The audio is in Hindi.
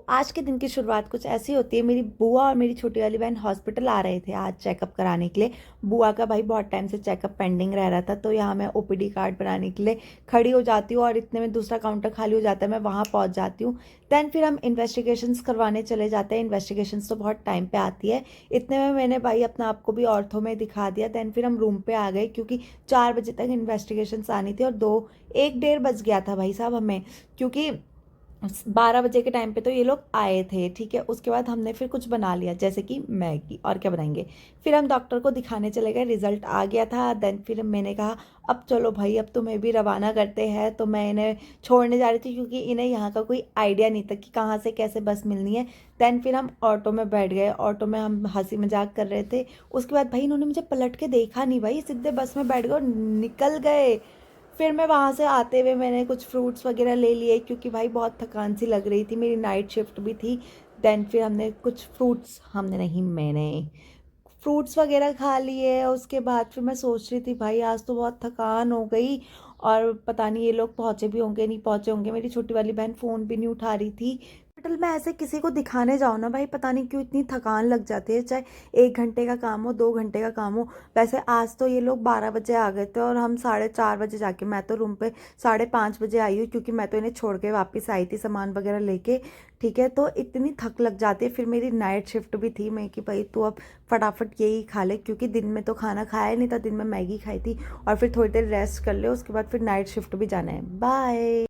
आज के दिन की शुरुआत कुछ ऐसी होती है। मेरी बुआ और मेरी छोटी वाली बहन हॉस्पिटल आ रहे थे आज चेकअप कराने के लिए। बुआ का भाई बहुत टाइम से चेकअप पेंडिंग रह रहा था, तो यहाँ मैं ओपीडी कार्ड बनाने के लिए खड़ी हो जाती हूँ और इतने में दूसरा काउंटर खाली हो जाता है, मैं वहाँ पहुँच जाती हूँ। दैन फिर हम इन्वेस्टिगेशंस करवाने चले जाते हैं। इन्वेस्टिगेशंस तो बहुत टाइम पे आती है। इतने में मैंने भाई अपना आपको भी ऑर्थो में दिखा दिया। दैन फिर हम रूम पे आ गए क्योंकि 4 बजे तक इन्वेस्टिगेशंस आनी थी और 1 डेढ़ बज गया था भाई साहब हमें, क्योंकि 12 बजे के टाइम पे तो ये लोग आए थे। ठीक है, उसके बाद हमने फिर कुछ बना लिया जैसे कि मैगी, और क्या बनाएंगे। फिर हम डॉक्टर को दिखाने चले गए, रिजल्ट आ गया था। देन फिर मैंने कहा अब चलो भाई, अब तुम्हें भी रवाना करते हैं। तो मैं इन्हें छोड़ने जा रही थी क्योंकि इन्हें यहाँ का कोई आइडिया नहीं था कि कहाँ से कैसे बस मिलनी है। देन फिर हम ऑटो में बैठ गए, ऑटो में हम हंसी मजाक कर रहे थे। उसके बाद भाई इन्होंने मुझे पलट के देखा नहीं भाई, सीधे बस में बैठ गए और निकल गए। फिर मैं वहाँ से आते हुए मैंने कुछ फ्रूट्स वगैरह ले लिए क्योंकि भाई बहुत थकान सी लग रही थी, मेरी नाइट शिफ्ट भी थी। देन फिर हमने कुछ फ्रूट्स, हमने नहीं मैंने फ्रूट्स वगैरह खा लिए। उसके बाद फिर मैं सोच रही थी भाई आज तो बहुत थकान हो गई और पता नहीं ये लोग पहुँचे भी होंगे नहीं पहुँचे होंगे। मेरी छोटी वाली बहन फ़ोन भी नहीं उठा रही थी। हॉस्पिटल में ऐसे किसी को दिखाने जाओ ना भाई, पता नहीं क्यों इतनी थकान लग जाती है, चाहे 1 घंटे का काम हो 2 घंटे का काम हो। वैसे आज तो ये लोग 12 बजे आ गए थे और हम 4:30 बजे जाके, मैं तो रूम पे 5:30 बजे आई हूँ क्योंकि मैं तो इन्हें छोड़ के वापस आई थी सामान वगैरह लेके। ठीक है, तो इतनी थक लग जाती है। फिर मेरी नाइट शिफ्ट भी थी, मैं कि भाई तू अब फटाफट यही खा ले क्योंकि दिन में तो खाना खाया ही नहीं था, दिन में मैगी खाई थी। और फिर थोड़ी देर रेस्ट कर ले, उसके बाद फिर नाइट शिफ्ट भी जाना है। बाय।